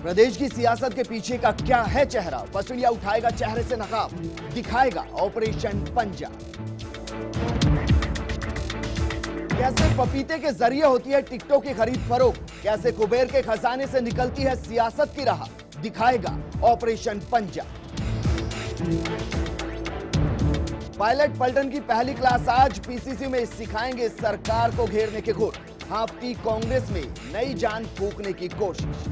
प्रदेश की सियासत के पीछे का क्या है चेहरा? फर्स्ट इंडिया उठाएगा चेहरे से नकाब, दिखाएगा ऑपरेशन पंजा। कैसे पपीते के जरिए होती है टिकटों की खरीद फरोख्त, कैसे कुबेर के खजाने से निकलती है सियासत की राह, दिखाएगा ऑपरेशन पंजा। पायलट पलटन की पहली क्लास आज पीसीसी में सिखाएंगे सरकार को घेरने के गुर, हाफती कांग्रेस में नई जान फूंकने की कोशिश।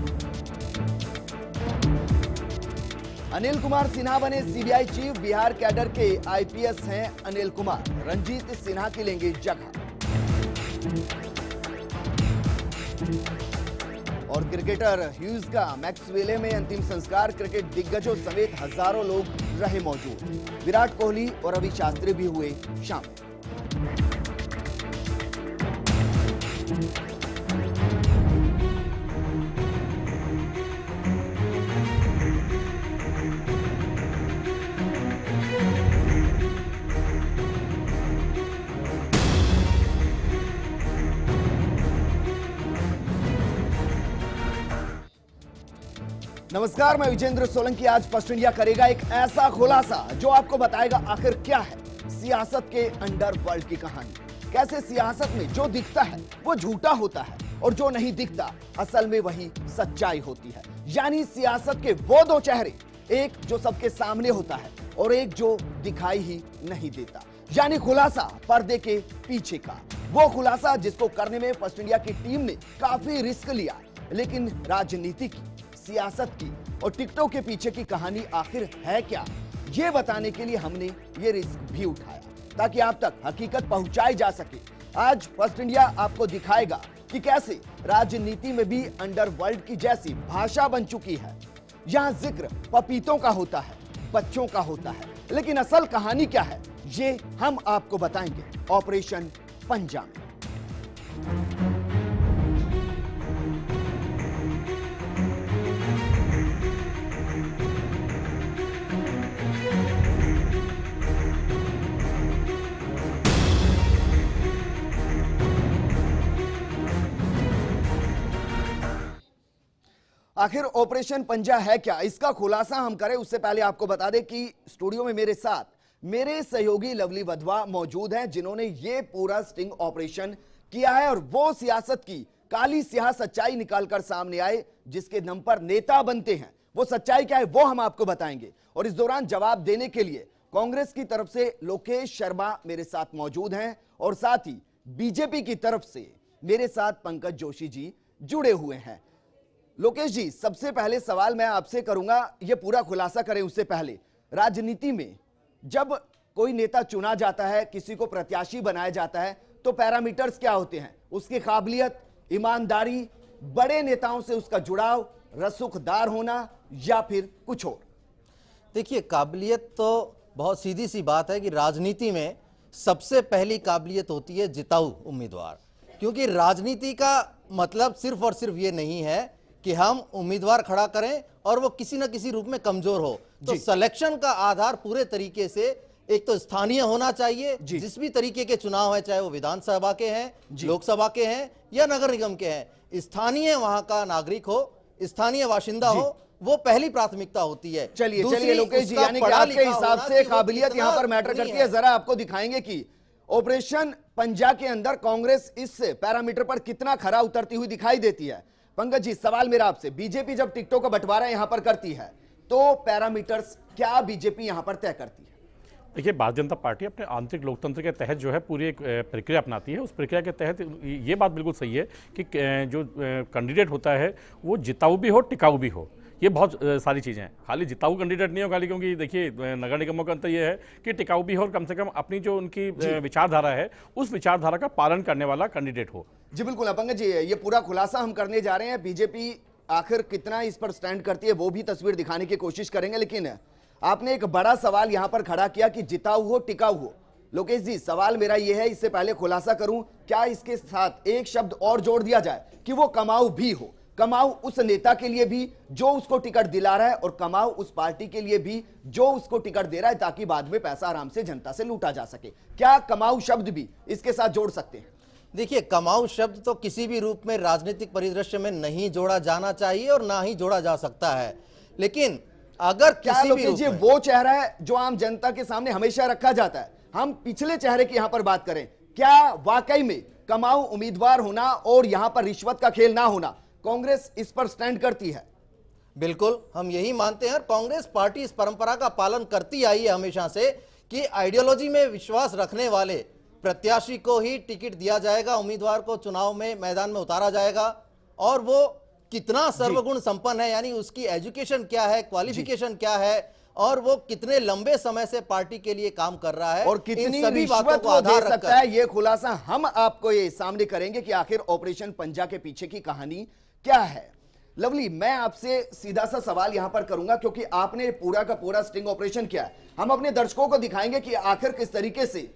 अनिल कुमार सिन्हा बने सीबीआई चीफ, बिहार कैडर के आईपीएस हैं अनिल कुमार, रंजीत सिन्हा की लेंगे जगह। और क्रिकेटर ह्यूज का मैक्सवेले में अंतिम संस्कार, क्रिकेट दिग्गजों समेत हजारों लोग रहे मौजूद, विराट कोहली और रवि शास्त्री भी हुए शामिल। नमस्कार, मैं विजेंद्र सोलंकी। आज फर्स्ट इंडिया करेगा एक ऐसा खुलासा जो आपको बताएगा आखिर क्या है सियासत के अंडरवर्ल्ड की कहानी। कैसे सियासत में जो दिखता है वो झूठा होता है और जो नहीं दिखता असल में वही सच्चाई होती है। यानी सियासत के वो दो चेहरे, एक जो सबके सामने होता है और एक जो दिखाई ही नहीं देता। यानी खुलासा पर्दे के पीछे का, वो खुलासा जिसको करने में फर्स्ट इंडिया की टीम ने काफी रिस्क लिया, लेकिन राजनीति की, सियासत की और टिकटों के पीछे की कहानी आखिर है क्या, ये बताने के लिए हमने ये रिस्क भी उठाया ताकि आप तक हकीकत पहुंचाई जा सके। आज फर्स्ट इंडिया आपको दिखाएगा कि कैसे राजनीति में भी अंडरवर्ल्ड की जैसी भाषा बन चुकी है। यहां जिक्र पपीतों का होता है, बच्चों का होता है, लेकिन असल कहानी क्या है ये हम आपको बताएंगे ऑपरेशन पंजा में। आखिर ऑपरेशन पंजा है क्या, इसका खुलासा हम करें उससे पहले आपको बता दें कि स्टूडियो में मेरे साथ मेरे सहयोगी लवली वधवा मौजूद हैं जिन्होंने ये पूरा स्टिंग ऑपरेशन किया है और वो सियासत की काली स्याह सच्चाई निकालकर सामने आए जिसके दम पर नेता बनते हैं। वो सच्चाई क्या है वो हम आपको बताएंगे और इस दौरान जवाब देने के लिए कांग्रेस की तरफ से लोकेश शर्मा मेरे साथ मौजूद हैं और साथ ही बीजेपी की तरफ से मेरे साथ पंकज जोशी जी जुड़े हुए हैं। लोकेश जी, सबसे पहले सवाल मैं आपसे करूंगा, ये पूरा खुलासा करें उससे पहले, राजनीति में जब कोई नेता चुना जाता है, किसी को प्रत्याशी बनाया जाता है, तो पैरामीटर्स क्या होते हैं? उसकी काबिलियत, ईमानदारी, बड़े नेताओं से उसका जुड़ाव, रसूखदार होना या फिर कुछ और? देखिए, काबिलियत तो बहुत सीधी सी बात है कि राजनीति में सबसे पहली काबिलियत होती है जिताऊ उम्मीदवार, क्योंकि राजनीति का मतलब सिर्फ और सिर्फ ये नहीं है कि हम उम्मीदवार खड़ा करें और वो किसी न किसी रूप में कमजोर हो। तो सिलेक्शन का आधार पूरे तरीके से एक तो स्थानीय होना चाहिए, जिस भी तरीके के चुनाव है, चाहे वो विधानसभा के हैं, लोकसभा के हैं या नगर निगम के हैं, स्थानीय वहां का नागरिक हो, स्थानीय बाशिंदा हो, वो पहली प्राथमिकता होती है। चलिए लोकेश जी, यानी कि आपके हिसाब से काबिलियत यहां पर मैटर करती है। जरा आपको दिखाएंगे कि ऑपरेशन पंजा के अंदर कांग्रेस इस पैरामीटर पर कितना खरा उतरती हुई दिखाई देती है। पंकज जी, सवाल मेरा आपसे, बीजेपी जब टिकटों का बंटवारा यहां पर करती है तो पैरामीटर्स क्या बीजेपी यहां पर तय करती है? देखिए, भारतीय जनता पार्टी अपने आंतरिक लोकतंत्र के तहत जो है पूरी एक प्रक्रिया अपनाती है। उस प्रक्रिया के तहत ये बात बिल्कुल सही है कि जो कैंडिडेट होता है वो जिताऊ भी हो, टिकाऊ भी हो। ये बहुत सारी चीज़ें हैं, खाली जिताऊ कैंडिडेट नहीं हो खाली, क्योंकि देखिए नगर निगमों का अंतर ये है कि टिकाऊ भी हो और कम से कम अपनी जो उनकी विचारधारा है उस विचारधारा का पालन करने वाला कैंडिडेट हो। जी बिल्कुल पंकज जी, ये पूरा खुलासा हम करने जा रहे हैं। बीजेपी आखिर कितना इस पर स्टैंड करती है वो भी तस्वीर दिखाने की कोशिश करेंगे, लेकिन आपने एक बड़ा सवाल यहां पर खड़ा किया कि जिताऊ हो, टिकाऊ हो। लोकेश जी, सवाल मेरा यह है, इससे पहले खुलासा करूं, क्या इसके साथ एक शब्द और जोड़ दिया जाए कि वो कमाऊ भी हो? कमाऊ उस नेता के लिए भी जो उसको टिकट दिला रहा है और कमाऊ उस पार्टी के लिए भी जो उसको टिकट दे रहा है, ताकि बाद में पैसा आराम से जनता से लूटा जा सके। क्या कमाऊ शब्द भी इसके साथ जोड़ सकते हैं? देखिए, कमाऊ शब्द तो किसी भी रूप में राजनीतिक परिदृश्य में नहीं जोड़ा जाना चाहिए और ना ही जोड़ा जा सकता है। लेकिन अगर क्या किसी भी लोकेश रूप जी में वो चेहरा है जो आम जनता के सामने हमेशा रखा जाता है? हम पिछले चेहरे की यहां पर बात करें, क्या वाकई में कमाऊ उम्मीदवार होना और यहां पर रिश्वत का खेल ना होना, कांग्रेस इस पर स्टैंड करती है? बिल्कुल, हम यही मानते हैं। कांग्रेस पार्टी इस परंपरा का पालन करती आई है हमेशा से कि आइडियोलॉजी में विश्वास रखने वाले प्रत्याशी को ही टिकट दिया जाएगा, उम्मीदवार को चुनाव में मैदान में उतारा जाएगा। और वो कितना सर्वगुण संपन्न है, यानी उसकी एजुकेशन क्या है, क्वालिफिकेशन क्या है, और वो कितने लंबे समय से पार्टी के लिए काम कर रहा है, और इन कितनी सभी बातों रिश्वत को वो दे आधार सकता रखकर है, ये खुलासा हम आपको ये सामने करेंगे कि आखिर ऑपरेशन पंजा के पीछे की कहानी क्या है। लवली, मैं आपसे सीधा सा सवाल यहां पर करूंगा क्योंकि आपने पूरा का पूरा स्टिंग ऑपरेशन किया है। हम अपने दर्शकों को दिखाएंगे कि आखिर किस तरीके से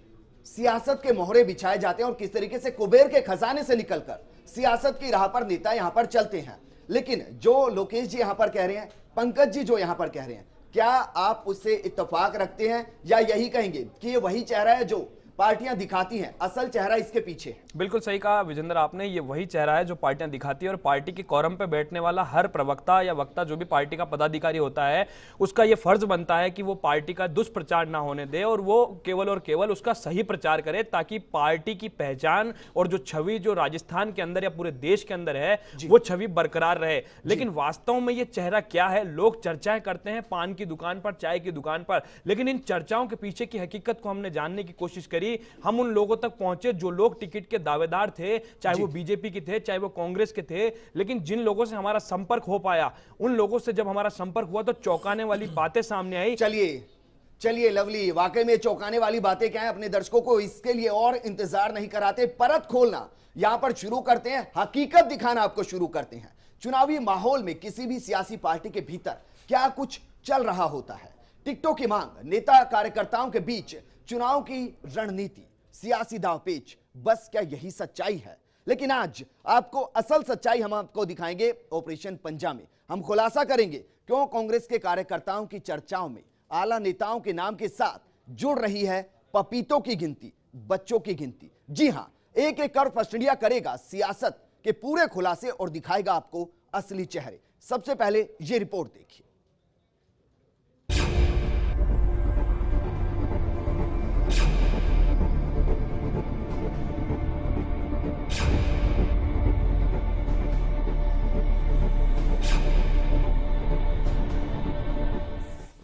सियासत के मोहरे बिछाए जाते हैं और किस तरीके से कुबेर के खजाने से निकलकर सियासत की राह पर नेता यहां पर चलते हैं। लेकिन जो लोकेश जी यहां पर कह रहे हैं, पंकज जी जो यहां पर कह रहे हैं, क्या आप उससे इत्तेफाक रखते हैं या यही कहेंगे कि ये वही चेहरा है जो पार्टियां दिखाती हैं, असल चेहरा इसके पीछे है? बिल्कुल सही कहा विजेंद्र आपने, ये वही चेहरा है जो पार्टियां दिखाती है और पार्टी के कोरम पे बैठने वाला हर प्रवक्ता या वक्ता जो भी पार्टी का पदाधिकारी होता है, उसका ये फर्ज बनता है कि वो पार्टी का दुष्प्रचार ना होने दे और वो केवल और केवल उसका सही प्रचार करे, ताकि पार्टी की पहचान और जो छवि जो राजस्थान के अंदर या पूरे देश के अंदर है वो छवि बरकरार रहे। लेकिन वास्तव में ये चेहरा क्या है? लोग चर्चाएं करते हैं पान की दुकान पर, चाय की दुकान पर, लेकिन इन चर्चाओं के पीछे की हकीकत को हमने जानने की कोशिश करी। हम उन लोगों तक पहुंचे जो लोग टिकट के दावेदार थे, चाहे वो बीजेपी के थे, चाहे वो कांग्रेस के थे, लेकिन जिन लोगों से हमारा संपर्क हो पाया, उन लोगों से जब हमारा संपर्क हुआ तो चौंकाने वाली बातें सामने आई। चलिए लवली, वाकई में चौंकाने वाली बातें क्या है? अपने दर्शकों को इसके लिए और इंतजार नहीं कराते, परत खोलना यहां पर शुरू करते हैं, हकीकत दिखाना आपको शुरू करते हैं। चुनावी माहौल में किसी भी सियासी पार्टी के भीतर क्या कुछ चल रहा होता है, टिकटों की मांग, नेता कार्यकर्ताओं के बीच चुनाव की रणनीति, सियासी दांवपेच, बस क्या यही सच्चाई है? लेकिन आज आपको असल सच्चाई हम आपको दिखाएंगे ऑपरेशन पंजा में। हम खुलासा करेंगे क्यों कांग्रेस के कार्यकर्ताओं की चर्चाओं में आला नेताओं के नाम के साथ जुड़ रही है पपीतों की गिनती, बच्चों की गिनती। जी हां, एक एक कर फर्स्ट इंडिया करेगा सियासत के पूरे खुलासे और दिखाएगा आपको असली चेहरे। सबसे पहले यह रिपोर्ट देखिए।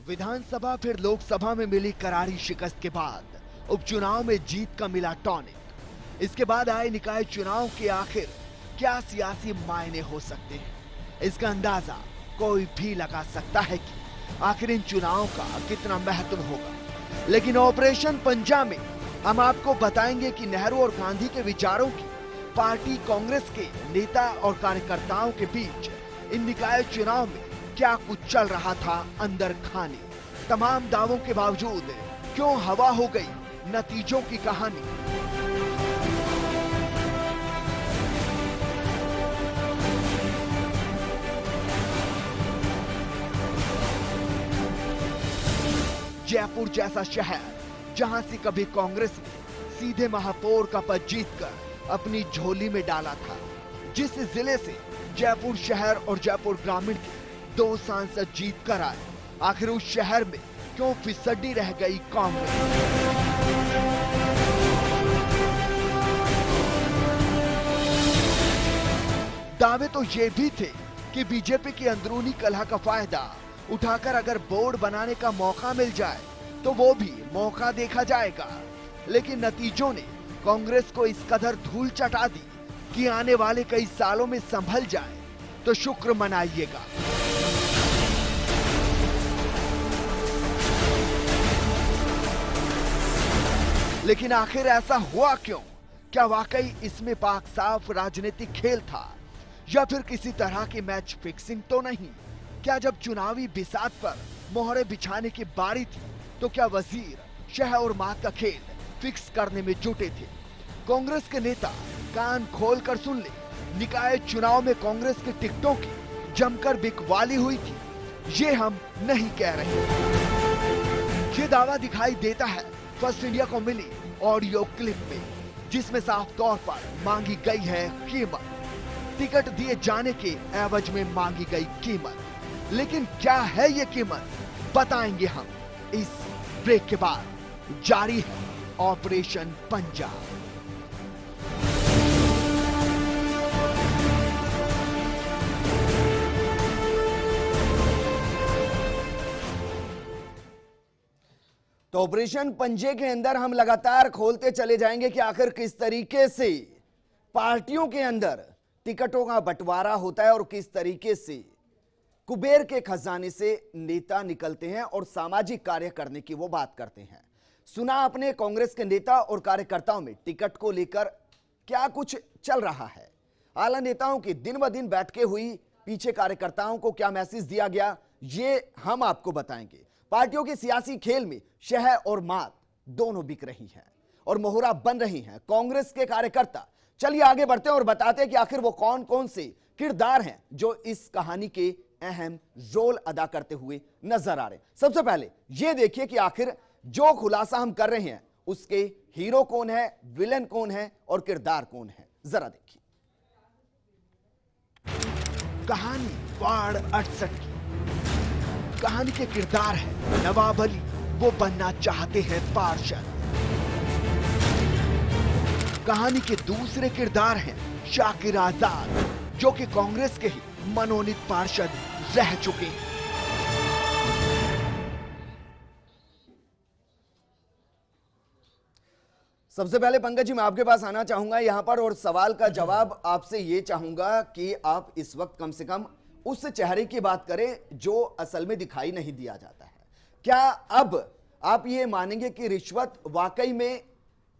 विधानसभा फिर लोकसभा में मिली करारी शिकस्त के बाद उपचुनाव में जीत का मिला टॉनिक। इसके बाद आए निकाय चुनाव के आखिर क्या सियासी मायने हो सकते हैं, इसका अंदाजा कोई भी लगा सकता है कि आखिर इन चुनावों का कितना महत्व होगा। लेकिन ऑपरेशन पंजा में हम आपको बताएंगे कि नेहरू और गांधी के विचारों की पार्टी कांग्रेस के नेता और कार्यकर्ताओं के बीच इन निकाय चुनाव में क्या कुछ चल रहा था अंदर खाने। तमाम दावों के बावजूद क्यों हवा हो गई नतीजों की कहानी। जयपुर जैसा शहर जहां से कभी कांग्रेस ने सीधे महापौर का पद जीतकर अपनी झोली में डाला था, जिस जिले से जयपुर शहर और जयपुर ग्रामीण के 2 सांसद जीत कर आए, आखिर उस शहर में क्यों फिसड्डी रह गई कांग्रेस? दावे तो ये भी थे कि बीजेपी की अंदरूनी कलह का फायदा उठाकर अगर बोर्ड बनाने का मौका मिल जाए तो वो भी मौका देखा जाएगा। लेकिन नतीजों ने कांग्रेस को इस कदर धूल चटा दी कि आने वाले कई सालों में संभल जाए तो शुक्र मनाइएगा। लेकिन आखिर ऐसा हुआ क्यों? क्या वाकई इसमें पाक साफ राजनीतिक खेल था या फिर किसी तरह की मैच फिक्सिंग तो नहीं? क्या जब चुनावी बिसात पर मोहरे बिछाने की बारी थी तो क्या वजीर शह और मात का खेल फिक्स करने में जुटे थे? कांग्रेस के नेता कान खोलकर सुन ले, निकाय चुनाव में कांग्रेस की टिकटों की जमकर बिकवाली हुई थी, ये हम नहीं कह रहे। ये दावा दिखाई देता है फर्स्ट इंडिया को मिली ऑडियो क्लिप में। जिसमें साफ तौर पर मांगी गई है कीमत। टिकट दिए जाने के एवज में मांगी गई कीमत। लेकिन क्या है ये कीमत, बताएंगे हम इस ब्रेक के बाद। जारी है ऑपरेशन पंजाब। तो ऑपरेशन पंजे के अंदर हम लगातार खोलते चले जाएंगे कि आखिर किस तरीके से पार्टियों के अंदर टिकटों का बंटवारा होता है और किस तरीके से कुबेर के खजाने से नेता निकलते हैं और सामाजिक कार्य करने की वो बात करते हैं। सुना आपने कांग्रेस के नेता और कार्यकर्ताओं में टिकट को लेकर क्या कुछ चल रहा है। आला नेताओं की दिन ब दिन बैठकें हुई, पीछे कार्यकर्ताओं को क्या मैसेज दिया गया, ये हम आपको बताएंगे। पार्टियों के सियासी खेल में शह और मात दोनों बिक रही हैं और मोहरा बन रही हैं कांग्रेस के कार्यकर्ता। चलिए आगे बढ़ते हैं और बताते हैं कि आखिर वो कौन कौन से किरदार हैं जो इस कहानी के अहम रोल अदा करते हुए नजर आ रहे हैं। सबसे पहले ये देखिए कि आखिर जो खुलासा हम कर रहे हैं उसके हीरो कौन है, विलन कौन है और किरदार कौन है, जरा देखिए। कहानी वार्ड 68 की। कहानी के किरदार है नवाब अली, वो बनना चाहते हैं पार्षद। कहानी के दूसरे किरदार हैं शाकिर आजाद, जो कि कांग्रेस के ही मनोनीत पार्षद रह चुके हैं। सबसे पहले पंकज जी मैं आपके पास आना चाहूंगा यहां पर और सवाल का जवाब आपसे ये चाहूंगा कि आप इस वक्त कम से कम उस चेहरे की बात करें जो असल में दिखाई नहीं दिया जाता है। क्या अब आप ये मानेंगे कि रिश्वत वाकई में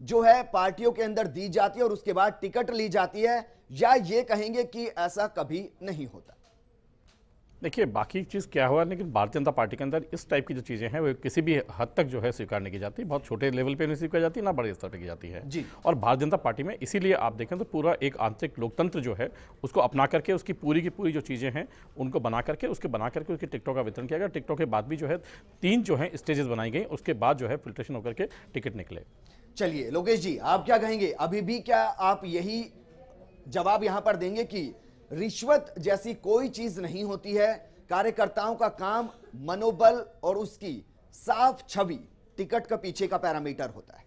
जो है पार्टियों के अंदर दी जाती है और उसके बाद टिकट ली जाती है, या ये कहेंगे कि ऐसा कभी नहीं होता? देखिए बाकी चीज़ क्या हुआ, लेकिन भारतीय जनता पार्टी के अंदर इस टाइप की जो चीज़ें हैं वो किसी भी हद तक जो है स्वीकार नहीं की जाती। बहुत छोटे लेवल पे नहीं स्वीकार जाती, ना बड़े स्तर पे की जाती है जी। और भारतीय जनता पार्टी में इसीलिए आप देखें तो पूरा एक आंतरिक लोकतंत्र जो है उसको अपना करके उसकी पूरी की पूरी जो चीज़ें हैं उनको बना करके उसकी टिकटों का वितरण किया गया। टिकटों के बाद भी जो है 3 जो है स्टेजेस बनाई गई, उसके बाद जो है फिल्ट्रेशन होकर के टिकट निकले। चलिए लोकेश जी आप क्या कहेंगे, अभी भी क्या आप यही जवाब यहां पर देंगे कि रिश्वत जैसी कोई चीज नहीं होती है, कार्यकर्ताओं का काम मनोबल और उसकी साफ छवि टिकट का पीछे का पैरामीटर होता है?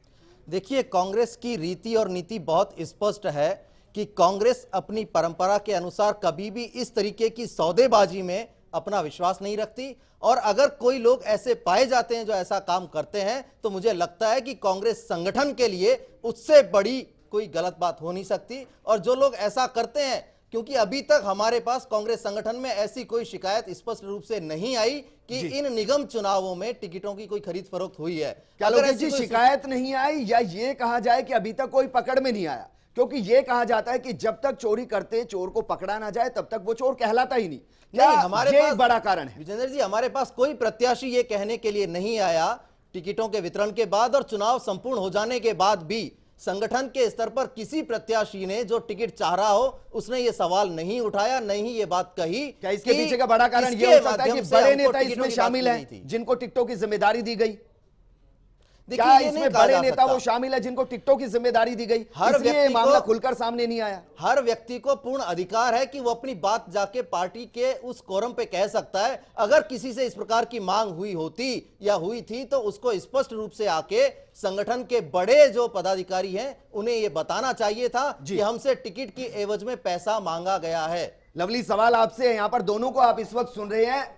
देखिए कांग्रेस की रीति और नीति बहुत स्पष्ट है कि कांग्रेस अपनी परंपरा के अनुसार कभी भी इस तरीके की सौदेबाजी में अपना विश्वास नहीं रखती, और अगर कोई लोग ऐसे पाए जाते हैं जो ऐसा काम करते हैं तो मुझे लगता है कि कांग्रेस संगठन के लिए उससे बड़ी कोई गलत बात हो नहीं सकती। और जो लोग ऐसा करते हैं, क्योंकि अभी तक हमारे पास कांग्रेस संगठन में ऐसी कोई शिकायत स्पष्ट रूप से नहीं आई कि इन निगम चुनावों में टिकटों की कोई खरीद फरोख्त हुई है। क्या लोकेश जी शिकायत नहीं आई, या ये कहा जाए कि अभी तक कोई पकड़ में नहीं आया? क्योंकि ये कहा जाता है कि जब तक चोरी करते चोर को पकड़ा ना जाए तब तक वो चोर कहलाता ही नहीं। हमारे पास बड़ा कारण है विजेंद्र जी, हमारे पास कोई प्रत्याशी ये कहने के लिए नहीं आया टिकटों के वितरण के बाद और चुनाव संपूर्ण हो जाने के बाद भी संगठन के स्तर पर किसी प्रत्याशी ने जो टिकट चाह रहा हो उसने ये सवाल नहीं उठाया, नहीं ये बात कही। क्या इसके पीछे का बड़ा कारण ये हो सकता है कि बड़े नेता इसमें शामिल हैं जिनको टिकटों की जिम्मेदारी दी गई? क्या इसमें बड़े नेता वो शामिल है जिनको टिकटों की जिम्मेदारी दी गई? हर व्यक्ति मामला खुलकर सामने नहीं आया। हर व्यक्ति को पूर्ण अधिकार है कि वो अपनी बात जाके पार्टी के उस कोरम पे कह सकता है। अगर किसी से इस प्रकार की मांग हुई होती या हुई थी तो उसको स्पष्ट रूप से आके संगठन के बड़े जो पदाधिकारी हैं उन्हें ये बताना चाहिए था कि हमसे टिकट की एवज में पैसा मांगा गया है। लवली सवाल आपसे, यहां पर दोनों को आप इस वक्त सुन रहे हैं,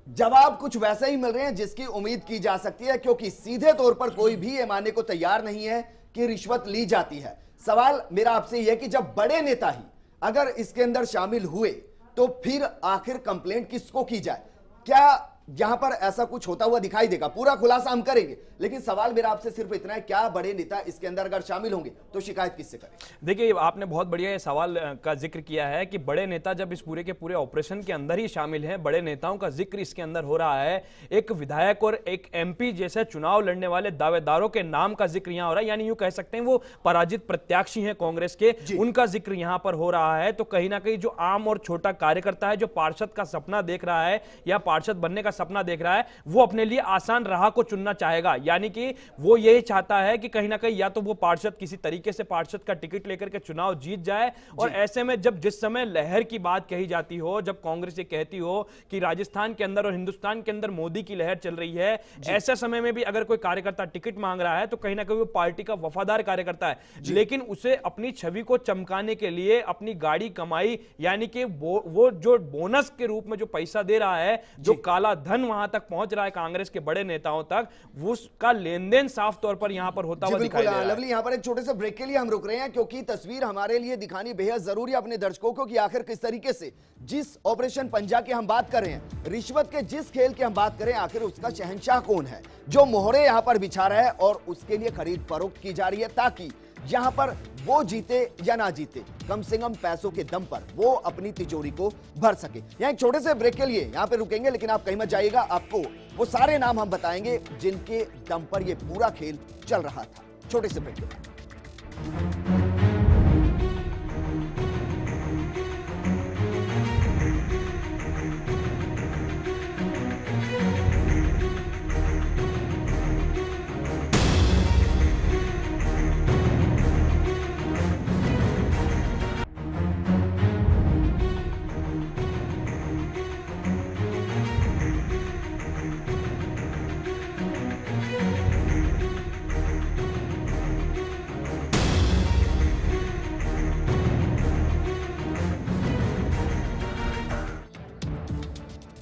जवाब कुछ वैसे ही मिल रहे हैं जिसकी उम्मीद की जा सकती है, क्योंकि सीधे तौर पर कोई भी ये मानने को तैयार नहीं है कि रिश्वत ली जाती है। सवाल मेरा आपसे यह है कि जब बड़े नेता ही अगर इसके अंदर शामिल हुए तो फिर आखिर कंप्लेंट किसको की जाए? क्या यहां पर ऐसा कुछ होता हुआ दिखाई देगा? पूरा खुलासा हम करेंगे, लेकिन सवाल मेरा आपसे सिर्फ इतना है, क्या बड़े नेता इसके अंदर अगर शामिल होंगे तो शिकायत किससे करें? देखिए आपने बहुत बढ़िया ये सवाल का जिक्र किया है कि बड़े नेता जब इस पूरे के पूरे ऑपरेशन के अंदर ही शामिल हैं, बड़े नेताओं का जिक्र इसके अंदर हो रहा है, एक विधायक और एक एमपी जैसे चुनाव लड़ने वाले दावेदारों के नाम का जिक्र यहां हो रहा है, यानी यूं कह सकते हैं वो पराजित प्रत्याशी हैं कांग्रेस के, उनका जिक्र यहां पर हो रहा है। तो कहीं ना कहीं जो आम और छोटा कार्यकर्ता है जो पार्षद का सपना देख रहा है या पार्षद बनने का सपना देख रहा है, वो अपने लिए आसान राह को चुनना चाहेगा। यानी कि वो यही चाहता है कि कहीं ना कहीं या तो वो पार्षद किसी तरीके से पार्षद का टिकट लेकर के चुनाव जीत जाए, और ऐसे में जब जिस समय लहर की बात कही जाती हो, जब कांग्रेस ये कहती हो कि राजस्थान के अंदर और हिंदुस्तान के अंदर मोदी की लहर चल रही है, ऐसे समय में भी अगर कोई कार्यकर्ता टिकट मांग रहा है तो कहीं ना कहीं वो पार्टी का वफादार कार्यकर्ता है, लेकिन उसे अपनी छवि को चमकाने के लिए अपनी गाड़ी कमाई, यानी कि वो जो बोनस के रूप में जो पैसा दे रहा है, जो काला धन वहां तक पहुंच रहा है कांग्रेस के बड़े नेताओं तक, उसका लेन देन साफ तौर पर यहां पर होता हुआ दिखाई दे रहा है। लवली, यहां पर एक छोटे से ब्रेक के लिए हम रुक रहे हैं, क्योंकि तस्वीर हमारे लिए दिखानी बेहद जरूरी है अपने दर्शकों को कि आखिर किस तरीके से जिस ऑपरेशन पंजा की हम बात कर रहे हैं, रिश्वत के जिस खेल की हम बात करें, आखिर उसका शहंशाह कौन है, जो मोहरे यहां पर बिछा रहा है और उसके लिए खरीद फरोख्त की जा रही है ताकि यहां पर वो जीते या ना जीते, कम से कम पैसों के दम पर वो अपनी तिजोरी को भर सके। यहां एक छोटे से ब्रेक के लिए यहां पे रुकेंगे, लेकिन आप कहीं मत जाइएगा, आपको वो सारे नाम हम बताएंगे जिनके दम पर ये पूरा खेल चल रहा था। छोटे से ब्रेक के बाद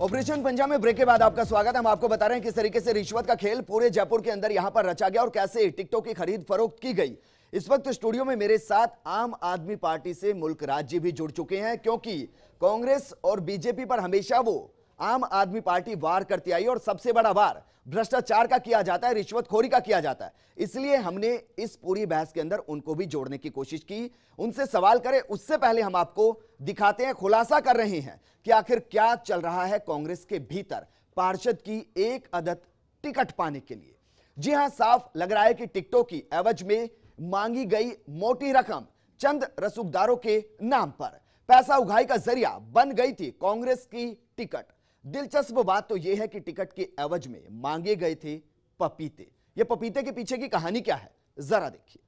ऑपरेशन पंजा में ब्रेक के बाद आपका स्वागत है। हम आपको बता रहे हैं किस तरीके से रिश्वत का खेल पूरे जयपुर के अंदर यहां पर रचा गया और कैसे टिकटों की खरीद फरोख्त की गई। इस वक्त स्टूडियो में मेरे साथ आम आदमी पार्टी से मुल्क राज्य भी जुड़ चुके हैं, क्योंकि कांग्रेस और बीजेपी पर हमेशा वो आम आदमी पार्टी वार करती आई और सबसे बड़ा वार भ्रष्टाचार का किया जाता है, रिश्वतखोरी का किया जाता है। इसलिए हमने इस पूरी बहस के अंदर उनको भी जोड़ने की कोशिश की, उनसे सवाल करें। उससे पहले हम आपको दिखाते हैं, खुलासा कर रहे हैं कि आखिर क्या चल रहा है कांग्रेस के भीतर पार्षद की एक अदद टिकट पाने के लिए। जी हां, साफ लग रहा है कि टिकटों की एवज में मांगी गई मोटी रकम चंद रसूखदारों के नाम पर पैसा उगाही का जरिया बन गई थी कांग्रेस की टिकट। दिलचस्प बात तो यह है कि टिकट के एवज में मांगे गए थे पपीते। ये पपीते के पीछे की कहानी क्या है, जरा देखिए।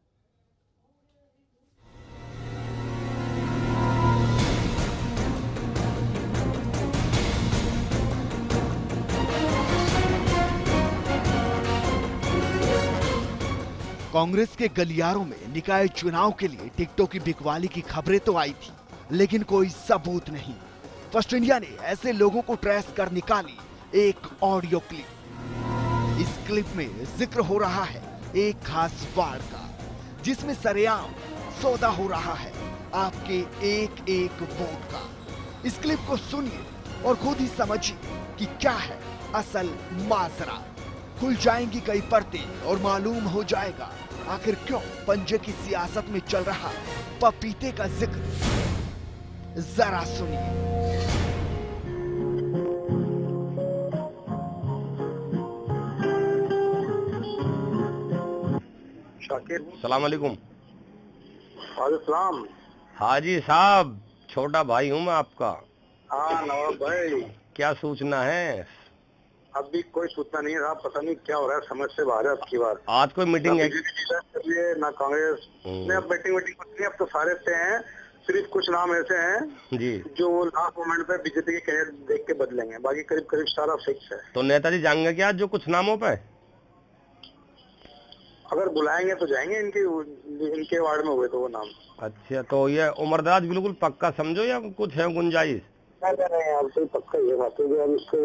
कांग्रेस के गलियारों में निकाय चुनाव के लिए टिकटों की बिकवाली की खबरें तो आई थी, लेकिन कोई सबूत नहीं। फर्स्ट इंडिया ने ऐसे लोगों को ट्रेस कर निकाली एक ऑडियो क्लिप। इस क्लिप में जिक्र हो रहा है एक खास वार्ड का, जिसमें सरेआम सौदा हो रहा है आपके एक एक वोट का। इस क्लिप को सुनिए और खुद ही समझिए कि क्या है असल माजरा। खुल जाएंगी कई परतें और मालूम हो जाएगा आखिर क्यों पंजे की सियासत में चल रहा पपीते का जिक्र। जरा सुनिए। शाकिर, सलाम अलैकुम। वालेकुम। हाजी साहब, छोटा भाई हूँ मैं आपका। हाँ नवाब भाई, क्या सूचना है? अभी कोई सूचना नहीं है साहब, पता नहीं क्या हो रहा है, समझ से बाहर है अब की बार। आज कोई मीटिंग है? ना कांग्रेस ने अब मीटिंग नहीं, अब तो सारे से हैं, सिर्फ कुछ नाम ऐसे हैं जी जो लास्ट मोमेंट पे बीजेपी के कैंडिडेट देख के बदलेंगे, बाकी करीब करीब सारा फिक्स है। तो नेताजी जाएंगे क्या जो कुछ नामों पे? अगर बुलाएंगे तो जाएंगे, इनके वार्ड में हुए तो वो नाम। अच्छा, तो ये उम्रदराज बिल्कुल पक्का समझो या कुछ है गुंजाइश? नहीं यार, कोई पक्का ही है, अब इसको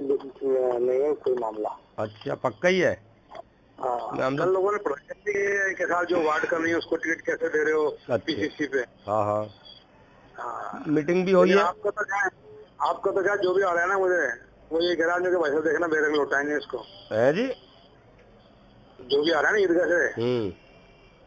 नहीं है कोई मामला। अच्छा, पक्का ही है। हम लोगों ने प्रोजेक्ट के साथ जो वार्ड कर रही है उसको टिकट कैसे दे रहे हो पीसीसी पे। हाँ हाँ, मीटिंग भी हुई है। आपका तो क्या जो भी आ रहा है ना, मुझे वो ये कह रहा है कि भाई साहब देखना बेरंग लौटाएंगे इसको है जी। जो भी आ रहा है ना ईदगाह से,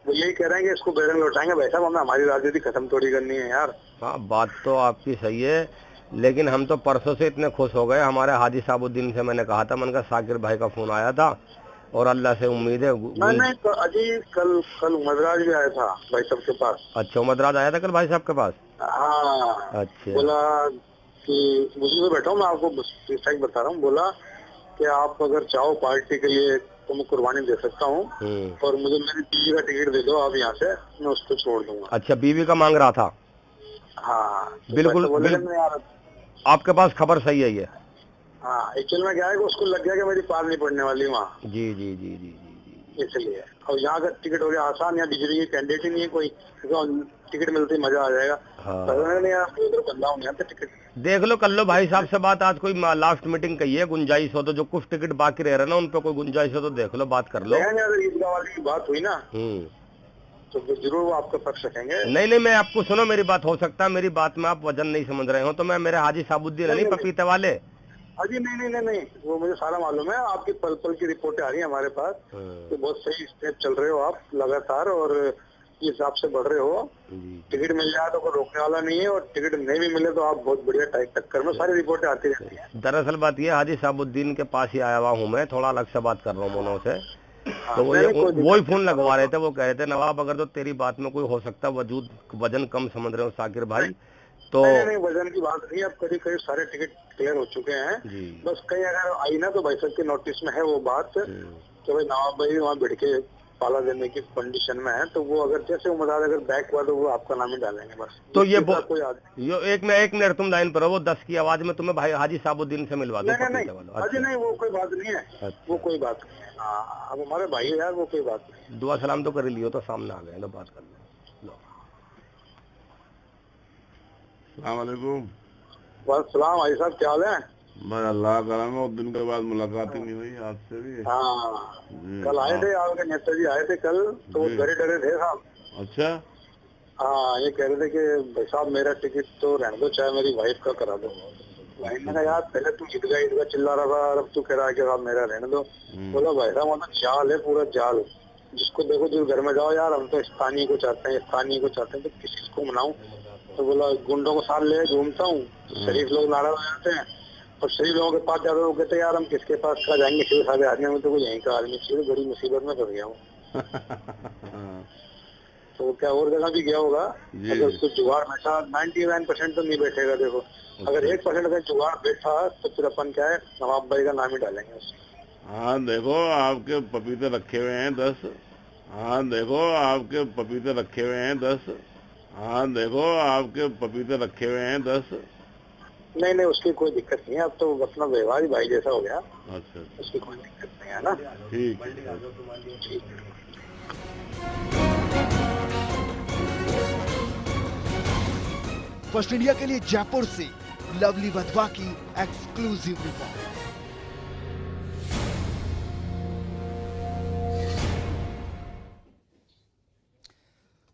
वो यही कह रहे हैं कि इसको बेरंग लौटाएंगे। भाई साहब हमें हमारी राजनीति खत्म थोड़ी करनी है यार। हाँ, बात तो आपकी सही है, लेकिन हम तो परसों से इतने खुश हो गए। हमारे हाजी साबुद्दीन से मैंने कहा था, मैंने कहा शाकिर भाई का फोन आया था और अल्लाह से उम्मीद है। नहीं तो अजी कल उमरराज भी आया था भाई साहब के पास। अच्छा, उमरराज आया था कल भाई साहब के पास? हाँ, अच्छा। बोला कि मुझे बैठा हूँ, मैं आपको सच बता रहा हूँ, बोला कि आप अगर चाहो पार्टी के लिए तो मैं कुर्बानी दे सकता हूँ और मुझे मेरी बीवी का टिकट दे दो आप यहाँ से, मैं उसको छोड़ दूंगा। अच्छा, बीवी का मांग रहा था? हाँ बिल्कुल, यार आपके पास खबर सही है ये? हाँ, एक्चुअल में क्या है कि उसको लग गया कि मेरी पार नहीं पड़ने वाली वहाँ, जी जी जी जी जी, इसलिए। और यहाँ का टिकट हो गया आसान, यहाँ बीजेपी की कैंडिडेट ही नहीं है कोई, टिकट मिलते ही मजा आ जाएगा। हाँ। बंदा हूँ यहाँ पे टिकट देख लो, कर लो भाई साहब से बात, आज कोई लास्ट मीटिंग कही है, गुंजाइश हो तो, जो कुछ टिकट बाकी रह रहे ना उन पे कोई गुंजाइश हो तो देख लो, बात कर लो। अगर ईदगाह वाली की बात हुई ना तो जरूर वो आपका पक्ष रखेंगे। नहीं, मैं आपको, सुनो मेरी बात, हो सकता है मेरी बात में आप वजन नहीं समझ रहे हो, तो मैं मेरे हाजी साबुद्दीन नहीं पपीते वाले। अजी नहीं, वो मुझे सारा मालूम है, आपकी पल पल की रिपोर्टें आ रही है हमारे पास, तो बहुत सही स्टेप चल रहे हो आप लगातार और इस हिसाब से बढ़ रहे हो। टिकट मिल जाए तो कोई रोकने वाला नहीं है, और टिकट नहीं भी मिले तो आप बहुत बढ़िया टक्कर में, सारी रिपोर्टें आती रहती है। दरअसल बात ये, हाजी साबुद्दीन के पास ही आया हुआ हूँ मैं, थोड़ा अलग से बात कर रहा हूँ उन्हों से, तो वही फोन लगवा रहे थे, वो कह रहे थे नवाब अगर तो तेरी बात में कोई हो सकता वजूद वजन कम समझ रहे हो साकिर भाई, तो नहीं वजन की बात नहीं, अब करीब सारे टिकट क्लियर हो चुके हैं, बस कहीं अगर आई ना तो भाई साहब के नोटिस में है वो बात कि भाई नवाब भाई वहाँ बैठ के पाला देने की कंडीशन में है, तो वो अगर जैसे उम्मीदवार अगर बैक हुआ तो वो आपका नाम ही डालेंगे बस। तो ये एक मिनट तुम लाइन पर हो, वो 10 की आवाज में तुम्हें भाई हाजी साबुद्दीन से मिलवा दो। नहीं वो कोई बात नहीं है, वो कोई बात नहीं है, अब हमारे भाई है यार, वो कोई बात नहीं। दुआ सलाम तो कर लियो, तो सामने आ गए तो बात कर लो। सलाम वालेकुम भाई साहब, क्या हाल है? बस अल्लाह करम, और दिन के बाद मुलाकात ही नहीं हुई आज से भी। हाँ कल आए थे आपके नेता जी, आए थे कल, तो वो डरे थे साहब। अच्छा, हाँ ये कह रहे थे कि भाई साहब मेरा टिकट तो रहने दो, चाहे मेरी वाइफ का करा दो। भाई ने कहा यार पहले तू ईदगाह चिल्ला रहा था, अब तू कह रहा है कि साहब मेरा रहने दो। बोला भाई साहब मतलब जाल है, पूरा जाल, जिसको देखो जिस घर में जाओ यार हम तो स्थानीय को चाहते हैं, स्थानीय को चाहते हैं, तो किसी को मनाऊं? तो बोला गुंडों को साथ ले घूमता हूँ, शरीफ लोग नाराज हो जाते हैं, और शरीफ लोगों के पास जाते वो कहते हैं यार हम किसके पास कहा जाएंगे, शरीफ सारे आदमी में तो कोई यहीं का आदमी चाहिए, बड़ी मुसीबत में फंस गया हूँ। तो क्या और जगह भी गया होगा, अगर उसको जुगाड़ बैठा 99% तो नहीं बैठेगा। देखो अगर 1% का जुगाड़ बैठा तो फिर अपन क्या है, नवाब भाई का नाम ही डालेंगे उसमें। हाँ देखो आपके पपीते रखे हुए हैं 10, हाँ देखो आपके पपीते रखे हुए हैं 10, हाँ देखो आपके पपीते रखे हुए हैं 10। नहीं उसकी कोई दिक्कत नहीं है, अब तो अपना व्यवहार ही भाई जैसा हो गया। अच्छा, उसकी कोई दिक्कत नहीं है ना। ठीक। फर्स्ट इंडिया के लिए जयपुर से लवली वधवा की एक्सक्लूसिव रिपोर्ट।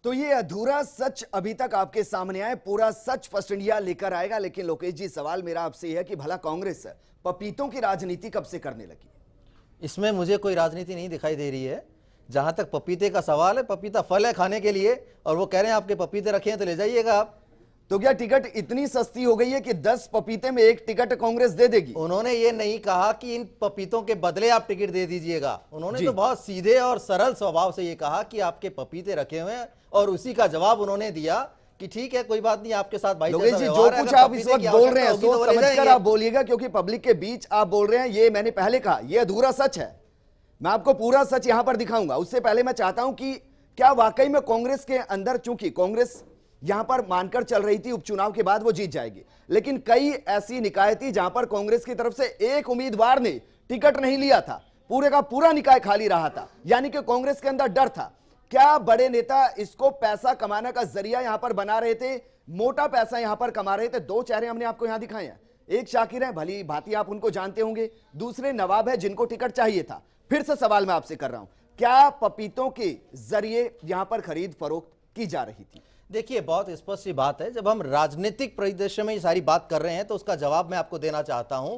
तो ये अधूरा सच अभी तक आपके सामने आए, पूरा सच फर्स्ट इंडिया लेकर आएगा। लेकिन लोकेश जी सवाल मेरा आपसे यह है कि भला कांग्रेस पपीतों की राजनीति कब से करने लगी? इसमें मुझे कोई राजनीति नहीं दिखाई दे रही है। जहां तक पपीते का सवाल है, पपीता फल है खाने के लिए, और वो कह रहे हैं आपके पपीते रखे हैं तो ले जाइएगा आप। तो क्या टिकट इतनी सस्ती हो गई है कि 10 पपीते में 1 टिकट कांग्रेस दे देगी? उन्होंने ये नहीं कहा कि इन पपीतों के बदले आप टिकट दे दीजिएगा, उन्होंने तो बहुत सीधे और सरल स्वभाव से ये कहा कि आपके पपीते रखे हुए हैं, और उसी का जवाब उन्होंने दिया कि ठीक है कोई बात नहीं, आपके साथ भाई लोकेश जी जो कुछ आप इस वक्त बोल रहे हैं सोच समझकर आप बोलिएगा, क्योंकि पब्लिक के बीच आप बोल रहे हैं। ये मैंने पहले कहा, ये अधूरा सच है। मैं आपको पूरा सच यहां पर दिखाऊंगा। उससे पहले मैं चाहता हूं कि क्या वाकई में कांग्रेस के अंदर, चूंकि कांग्रेस यहां पर मानकर चल रही थी उपचुनाव के बाद वो जीत जाएगी, लेकिन कई ऐसी निकाय थी जहां पर कांग्रेस की तरफ से एक उम्मीदवार ने टिकट नहीं लिया था, पूरे का पूरा निकाय खाली रहा था, यानी कि कांग्रेस के अंदर डर था। क्या बड़े नेता इसको पैसा कमाने का जरिया यहां पर बना रहे थे, मोटा पैसा यहां पर कमा रहे थे? 2 चेहरे हमने आपको यहां दिखाए हैं। एक शाकिर है, भली भांति आप उनको जानते होंगे, दूसरे नवाब है जिनको टिकट चाहिए था। फिर से सवाल मैं आपसे कर रहा हूं, क्या पपीतों के जरिए यहां पर खरीद फरोख्त की जा रही थी? देखिए बहुत स्पष्ट सी बात है, जब हम राजनीतिक परिदृश्य में ये सारी बात कर रहे हैं तो उसका जवाब मैं आपको देना चाहता हूं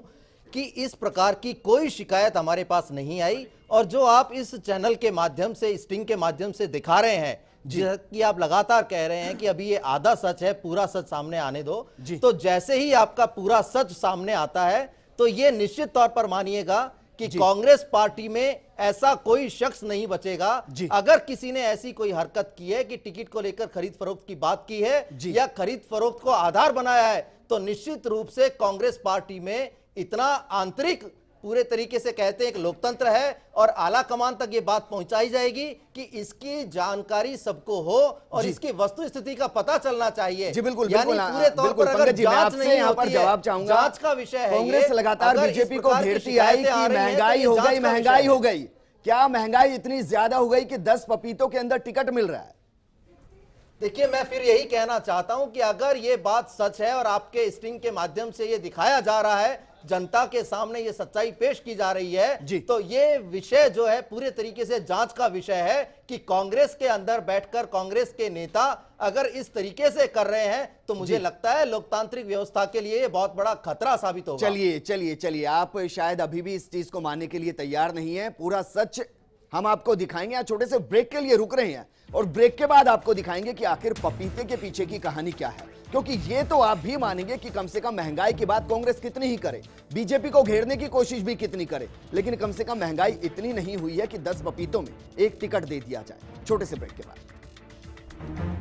कि इस प्रकार की कोई शिकायत हमारे पास नहीं आई। और जो आप इस चैनल के माध्यम से, स्टिंग के माध्यम से दिखा रहे हैं, कि आप लगातार कह रहे हैं कि अभी ये आधा सच है, पूरा सच सामने आने दो, तो जैसे ही आपका पूरा सच सामने आता है तो ये निश्चित तौर पर मानिएगा कि कांग्रेस पार्टी में ऐसा कोई शख्स नहीं बचेगा। अगर किसी ने ऐसी कोई हरकत की है कि टिकट को लेकर खरीद फरोख्त की बात की है या खरीद फरोख्त को आधार बनाया है, तो निश्चित रूप से कांग्रेस पार्टी में इतना आंतरिक पूरे तरीके से कहते हैं एक लोकतंत्र है और आला कमान तक ये बात पहुंचाई जाएगी कि इसकी जानकारी सबको हो और इसकी वस्तु स्थिति का पता चलना चाहिए। जी बिल्कुल, यानी बिल्कुल, पूरे तौर बिल्कुल, पर अगर पंकज जी, मैं जांच आपसे नहीं यहाँ पर होती है, जवाब चाहूंगा। जांच का विषय है कांग्रेस ये, लगातार अगर इस बीजेपी को प्रकार की घेरती आई शिकायतें आ कि रही हैं, महंगाई तो हो ये गई, जांच का महंगाई विषय हो है। गई। क्या महंगाई इतनी ज्यादा हो गई कि 10 पपीतों के अंदर टिकट मिल रहा है? देखिए, मैं फिर यही कहना चाहता हूं कि अगर ये बात सच है और आपके स्ट्रिंग के माध्यम से ये दिखाया जा रहा है, जनता के सामने ये सच्चाई पेश की जा रही है, तो ये विषय जो है पूरे तरीके से जांच का विषय है कि कांग्रेस के अंदर बैठकर कांग्रेस के नेता अगर इस तरीके से कर रहे हैं तो मुझे लगता है लोकतांत्रिक व्यवस्था के लिए बहुत बड़ा खतरा साबित होगा। चलिए चलिए चलिए, आप शायद अभी भी इस चीज को मानने के लिए तैयार नहीं है। पूरा सच हम आपको दिखाएंगे। आज छोटे से ब्रेक के लिए रुक रहे हैं और ब्रेक के बाद आपको दिखाएंगे कि आखिर पपीते के पीछे की कहानी क्या है, क्योंकि ये तो आप भी मानेंगे कि कम से कम महंगाई की बात कांग्रेस कितनी ही करे, बीजेपी को घेरने की कोशिश भी कितनी करे, लेकिन कम से कम महंगाई इतनी नहीं हुई है कि 10 पपीतों में एक टिकट दे दिया जाए। छोटे से ब्रेक के बाद